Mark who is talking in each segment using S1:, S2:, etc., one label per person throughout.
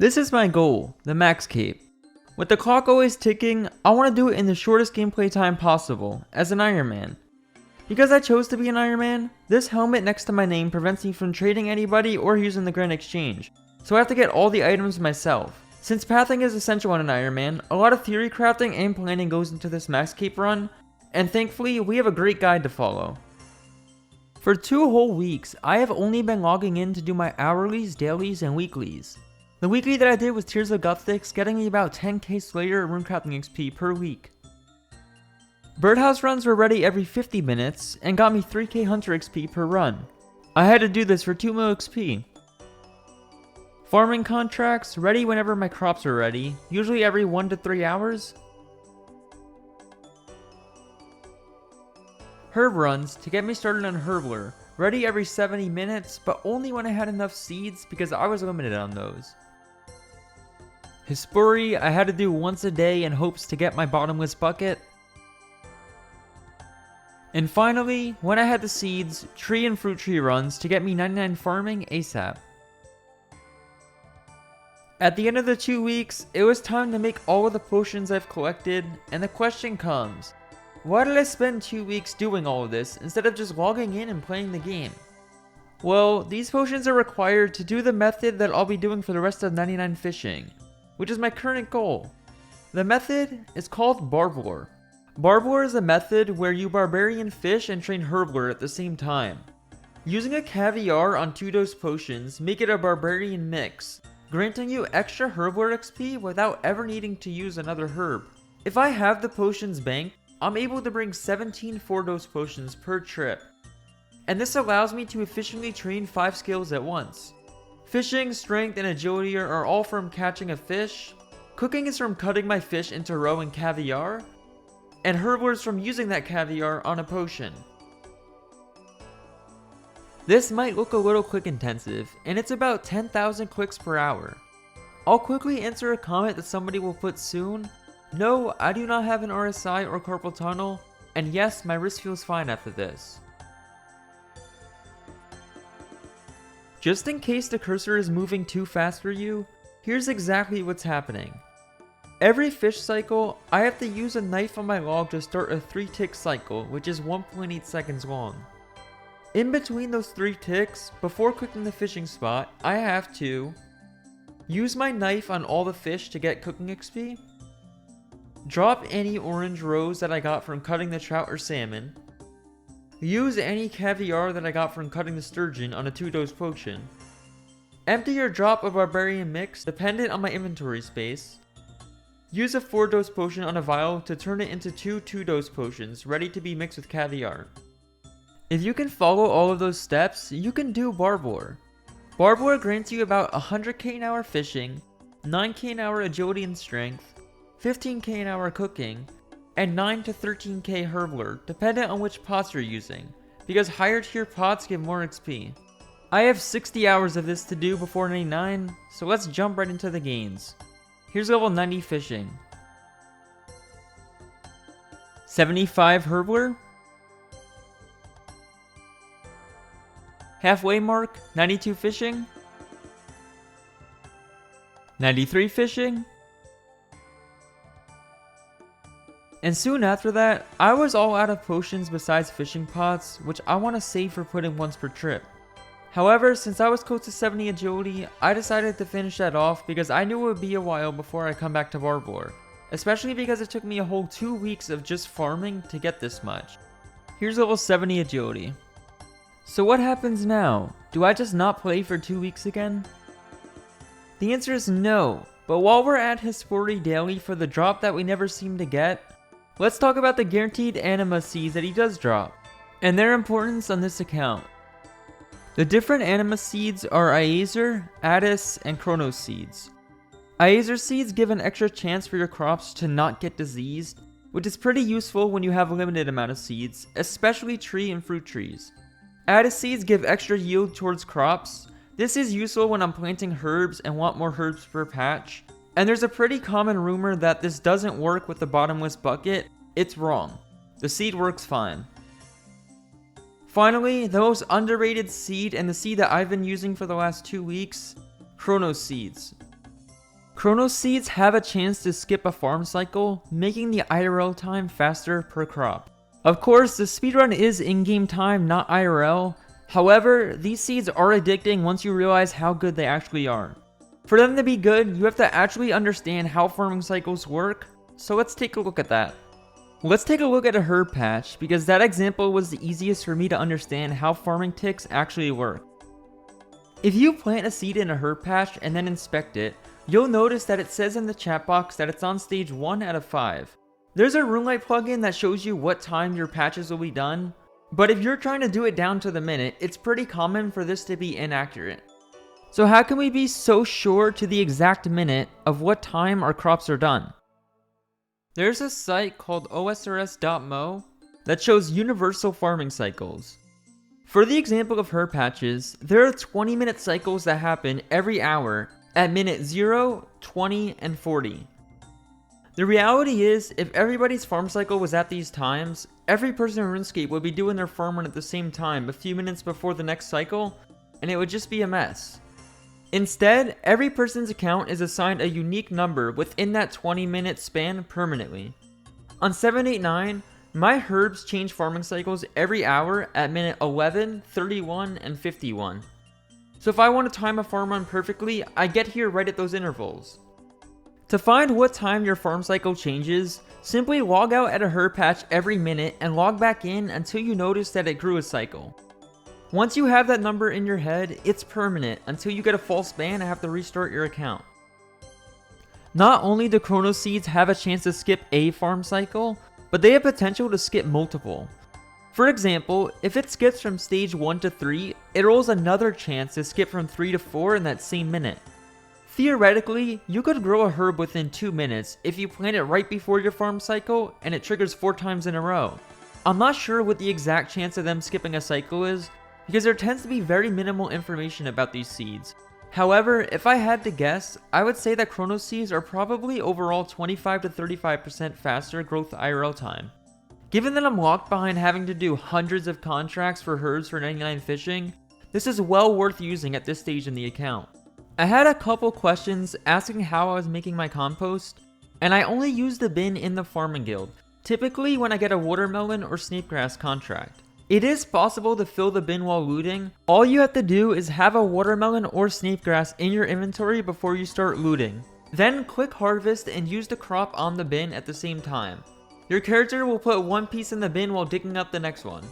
S1: This is my goal, the max cape. With the clock always ticking, I want to do it in the shortest gameplay time possible, as an Ironman. Because I chose to be an Ironman, this helmet next to my name prevents me from trading anybody or using the Grand Exchange, so I have to get all the items myself. Since pathing is essential on an Ironman, a lot of theory crafting and planning goes into this max cape run, and thankfully we have a great guide to follow. For 2 whole weeks, I have only been logging in to do my hourlies, dailies, and weeklies. The weekly that I did was Tears of Guthics, getting me about 10k Slayer and runecrafting XP per week. Birdhouse runs were ready every 50 minutes, and got me 3k Hunter XP per run. I had to do this for 2 mil XP. Farming contracts, ready whenever my crops are ready, usually every 1 to 3 hours. Herb runs, to get me started on Herblore, ready every 70 minutes, but only when I had enough seeds because I was limited on those. Hispuri, I had to do once a day in hopes to get my bottomless bucket. And finally, when I had the seeds, tree and fruit tree runs to get me 99 farming ASAP. At the end of the 2 weeks, it was time to make all of the potions I've collected, and the question comes, why did I spend 2 weeks doing all of this instead of just logging in and playing the game? Well, these potions are required to do the method that I'll be doing for the rest of 99 fishing, which is my current goal. The method is called Herblore. Herblore is a method where you Barbarian fish and train Herblore at the same time. Using a caviar on 2-dose potions make it a Barbarian mix, granting you extra Herblore XP without ever needing to use another herb. If I have the potions banked, I'm able to bring 17 4-dose potions per trip, and this allows me to efficiently train 5 skills at once. Fishing, strength, and agility are all from catching a fish, cooking is from cutting my fish into roe and caviar, and Herblore is from using that caviar on a potion. This might look a little click intensive, and it's about 10,000 clicks per hour. I'll quickly answer a comment that somebody will put soon. No, I do not have an RSI or carpal tunnel, and yes, my wrist feels fine after this. Just in case the cursor is moving too fast for you, here's exactly what's happening. Every fish cycle, I have to use a knife on my log to start a 3-tick cycle, which is 1.8 seconds long. In between those 3 ticks, before clicking the fishing spot, I have to use my knife on all the fish to get cooking XP, drop any orange roes that I got from cutting the trout or salmon, use any caviar that I got from cutting the sturgeon on a 2-dose potion, empty or drop a Barbarian mix dependent on my inventory space, use a 4-dose potion on a vial to turn it into 2 2-dose potions ready to be mixed with caviar. If you can follow all of those steps, you can do Herblore. Herblore grants you about 100k an hour fishing, 9k an hour agility and strength, 15k an hour cooking, and 9 to 13k Herblore, dependent on which pots you're using, because higher tier pots give more XP. I have 60 hours of this to do before 99, so let's jump right into the gains. Here's level 90 fishing. 75 Herblore. Halfway mark, 92 fishing. 93 fishing. And soon after that, I was all out of potions besides fishing pots, which I want to save for putting once per trip. However, since I was close to 70 agility, I decided to finish that off because I knew it would be a while before I come back to Herblore, especially because it took me a whole 2 weeks of just farming to get this much. Here's level 70 agility. So what happens now? Do I just not play for 2 weeks again? The answer is no, but while we're at Hispuri daily for the drop that we never seem to get, let's talk about the guaranteed anima seeds that he does drop, and their importance on this account. The different anima seeds are Iazer, Addis, and Chronos seeds. Iazer seeds give an extra chance for your crops to not get diseased, which is pretty useful when you have a limited amount of seeds, especially tree and fruit trees. Addis seeds give extra yield towards crops. This is useful when I'm planting herbs and want more herbs per patch. And there's a pretty common rumor that this doesn't work with the bottomless bucket. It's wrong. The seed works fine. Finally, the most underrated seed and the seed that I've been using for the last 2 weeks, Chronos seeds. Chrono seeds have a chance to skip a farm cycle, making the IRL time faster per crop. Of course, the speedrun is in-game time, not IRL. However, these seeds are addicting once you realize how good they actually are. For them to be good, you have to actually understand how farming cycles work, so let's take a look at that. Let's take a look at a herb patch, because that example was the easiest for me to understand how farming ticks actually work. If you plant a seed in a herb patch and then inspect it, you'll notice that it says in the chat box that it's on stage 1 out of 5. There's a RuneLight plugin that shows you what time your patches will be done, but if you're trying to do it down to the minute, it's pretty common for this to be inaccurate. So how can we be so sure to the exact minute of what time our crops are done? There's a site called osrs.mo that shows universal farming cycles. For the example of herb patches, there are 20-minute cycles that happen every hour at minute 0, 20, and 40. The reality is, if everybody's farm cycle was at these times, every person in RuneScape would be doing their farm run at the same time a few minutes before the next cycle, and it would just be a mess. Instead, every person's account is assigned a unique number within that 20-minute span permanently. On 789, my herbs change farming cycles every hour at minute 11, 31, and 51. So if I want to time a farm run perfectly, I get here right at those intervals. To find what time your farm cycle changes, simply log out at a herb patch every minute and log back in until you notice that it grew a cycle. Once you have that number in your head, it's permanent until you get a false ban and have to restart your account. Not only do Chrono Seeds have a chance to skip a farm cycle, but they have potential to skip multiple. For example, if it skips from stage 1 to 3, it rolls another chance to skip from 3 to 4 in that same minute. Theoretically, you could grow a herb within 2 minutes if you plant it right before your farm cycle and it triggers 4 times in a row. I'm not sure what the exact chance of them skipping a cycle is, because there tends to be very minimal information about these seeds. However, if I had to guess, I would say that Chrono Seeds are probably overall 25 to 35% faster growth IRL time. Given that I'm locked behind having to do hundreds of contracts for herds for 99 fishing, this is well worth using at this stage in the account. I had a couple questions asking how I was making my compost, and I only use the bin in the farming guild, typically when I get a watermelon or snapegrass contract. It is possible to fill the bin while looting. All you have to do is have a watermelon or snapegrass in your inventory before you start looting. Then click harvest and use the crop on the bin at the same time. Your character will put one piece in the bin while digging up the next one.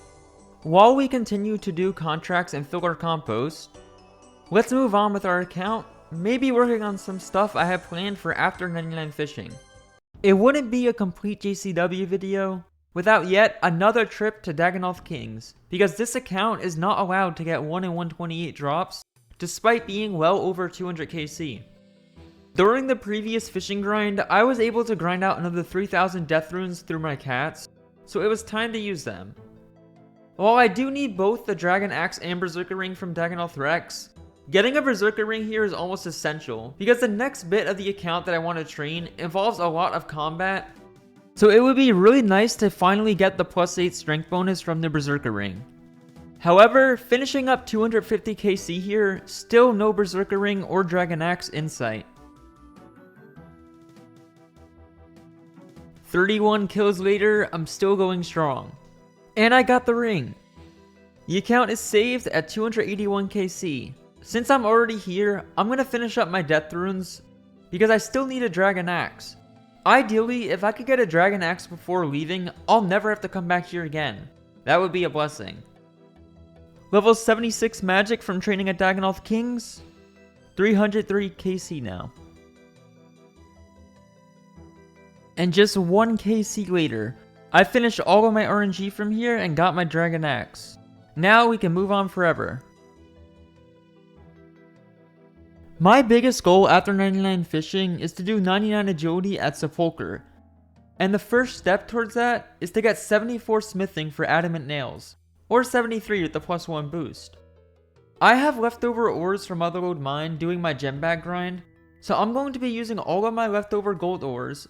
S1: While we continue to do contracts and fill our compost, let's move on with our account, maybe working on some stuff I have planned for after 99 fishing. It wouldn't be a complete JCW video without yet another trip to Dagannoth Kings, because this account is not allowed to get 1 in 128 drops, despite being well over 200 KC. During the previous fishing grind, I was able to grind out another 3,000 death runes through my cats, so it was time to use them. While I do need both the Dragon Axe and Berserker Ring from Dagannoth Rex, getting a Berserker Ring here is almost essential, because the next bit of the account that I want to train involves a lot of combat, so it would be really nice to finally get the +8 strength bonus from the Berserker Ring. However, finishing up 250 KC here, still no Berserker Ring or Dragon Axe in sight. 31 kills later, I'm still going strong. And I got the ring! The account is saved at 281 KC. Since I'm already here, I'm gonna finish up my death runes, because I still need a Dragon Axe. Ideally, if I could get a Dragon Axe before leaving, I'll never have to come back here again. That would be a blessing. Level 76 magic from training at Dagannoth Kings. 303 KC now. And just 1 KC later, I finished all of my RNG from here and got my Dragon Axe. Now we can move on forever. My biggest goal after 99 fishing is to do 99 agility at Sepulcher, and the first step towards that is to get 74 smithing for adamant nails, or 73 with the +1 boost. I have leftover ores from Motherlode Mine doing my gem bag grind, so I'm going to be using all of my leftover gold ores,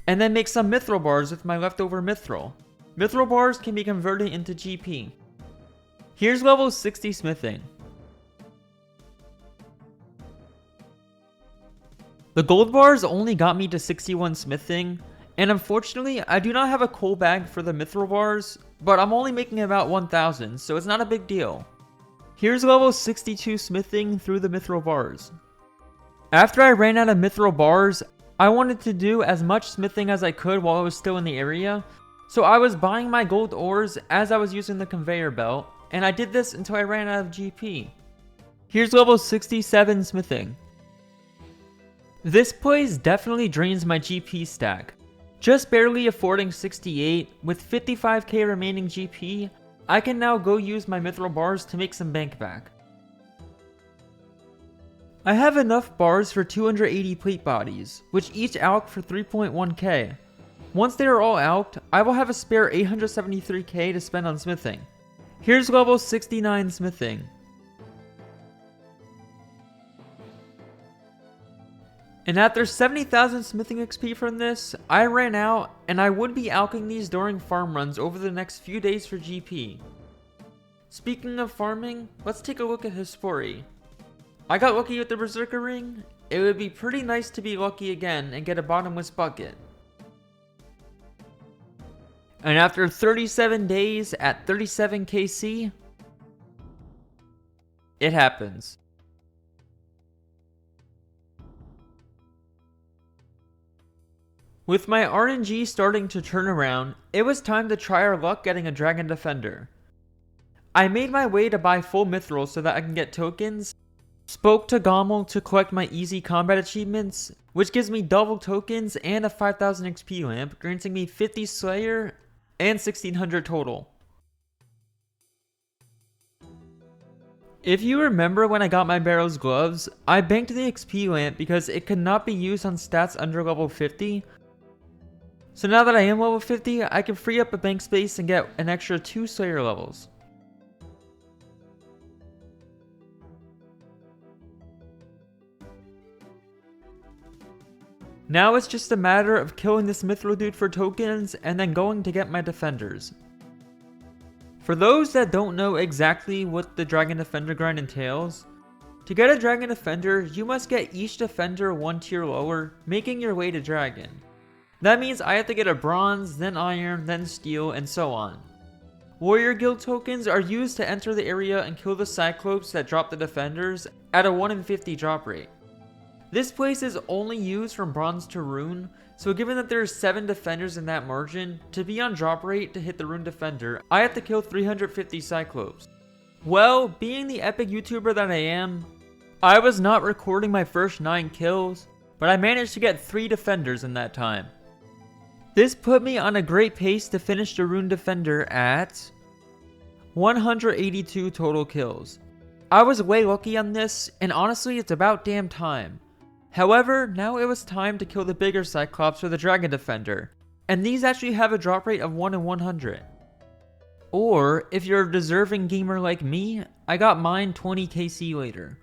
S1: and then make some mithril bars with my leftover mithril. Mithril bars can be converted into GP. Here's level 60 smithing. The gold bars only got me to 61 smithing, and unfortunately I do not have a coal bag for the mithril bars, but I'm only making about 1000, so it's not a big deal. Here's level 62 smithing through the mithril bars. After I ran out of mithril bars, I wanted to do as much smithing as I could while I was still in the area, so I was buying my gold ores as I was using the conveyor belt, and I did this until I ran out of GP. Here's level 67 smithing. This place definitely drains my GP stack. Just barely affording 68, with 55k remaining GP, I can now go use my mithril bars to make some bank back. I have enough bars for 280 plate bodies, which each alch for 3.1k. Once they are all alched, I will have a spare 873k to spend on smithing. Here's level 69 smithing. And after 70,000 smithing XP from this, I ran out, and I would be alching these during farm runs over the next few days for GP. Speaking of farming, let's take a look at Hispori. I got lucky with the Berserker Ring. It would be pretty nice to be lucky again and get a bottomless bucket. And after 37 days at 37 KC, it happens. With my RNG starting to turn around, it was time to try our luck getting a Dragon Defender. I made my way to buy full mithril so that I can get tokens, spoke to Gommel to collect my easy combat achievements, which gives me double tokens and a 5000 XP lamp, granting me 50 Slayer and 1600 total. If you remember when I got my Barrow's gloves, I banked the XP lamp because it could not be used on stats under level 50. So now that I am level 50, I can free up a bank space and get an extra 2 Slayer levels. Now it's just a matter of killing this mithril dude for tokens and then going to get my defenders. For those that don't know exactly what the Dragon Defender grind entails, to get a Dragon Defender, you must get each defender 1 tier lower, making your way to Dragon. That means I have to get a bronze, then iron, then steel, and so on. Warrior Guild tokens are used to enter the area and kill the Cyclopes that drop the defenders at a 1 in 50 drop rate. This place is only used from bronze to rune, so given that there's 7 defenders in that margin, to be on drop rate to hit the rune defender, I have to kill 350 Cyclopes. Well, being the epic YouTuber that I am, I was not recording my first 9 kills, but I managed to get 3 defenders in that time. This put me on a great pace to finish the rune defender at 182 total kills. I was way lucky on this, and honestly it's about damn time. However, now it was time to kill the bigger Cyclops for the Dragon Defender, and these actually have a drop rate of 1 in 100. Or, if you're a deserving gamer like me, I got mine 20 KC later.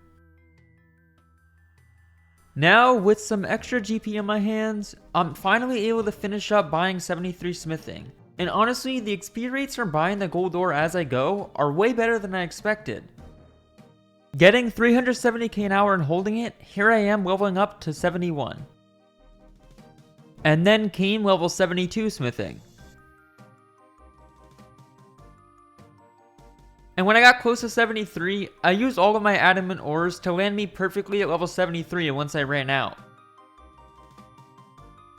S1: Now, with some extra GP in my hands, I'm finally able to finish up buying 73 smithing. And honestly, the XP rates from buying the gold ore as I go are way better than I expected. Getting 370k an hour and holding it, here I am leveling up to 71. And then came level 72 smithing. And when I got close to 73, I used all of my adamant ores to land me perfectly at level 73 once I ran out.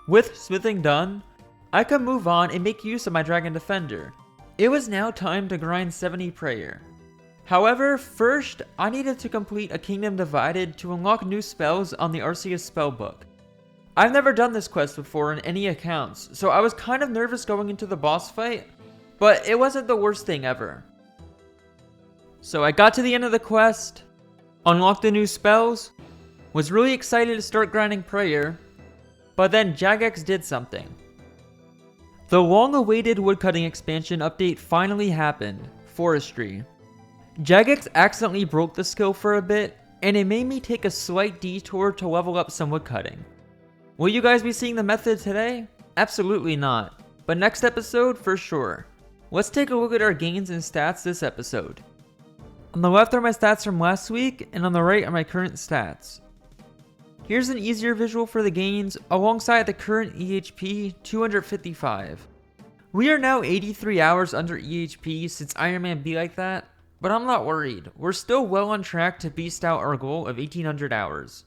S1: With smithing done, I could move on and make use of my Dragon Defender. It was now time to grind 70 prayer. However, first, I needed to complete a Kingdom Divided to unlock new spells on the Arceus spellbook. I've never done this quest before in any accounts, so I was kind of nervous going into the boss fight, but it wasn't the worst thing ever. So I got to the end of the quest, unlocked the new spells, was really excited to start grinding prayer, but then Jagex did something. The long-awaited Woodcutting expansion update finally happened, Forestry. Jagex accidentally broke the skill for a bit, and it made me take a slight detour to level up some woodcutting. Will you guys be seeing the method today? Absolutely not, but next episode for sure. Let's take a look at our gains and stats this episode. On the left are my stats from last week, and on the right are my current stats. Here's an easier visual for the gains alongside the current EHP 255. We are now 83 hours under EHP since Ironman be like that, but I'm not worried. We're still well on track to beast out our goal of 1800 hours.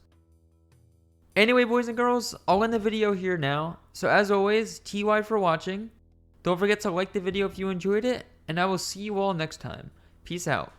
S1: Anyway, boys and girls, I'll end the video here now. So as always, TY for watching. Don't forget to like the video if you enjoyed it, and I will see you all next time. Peace out.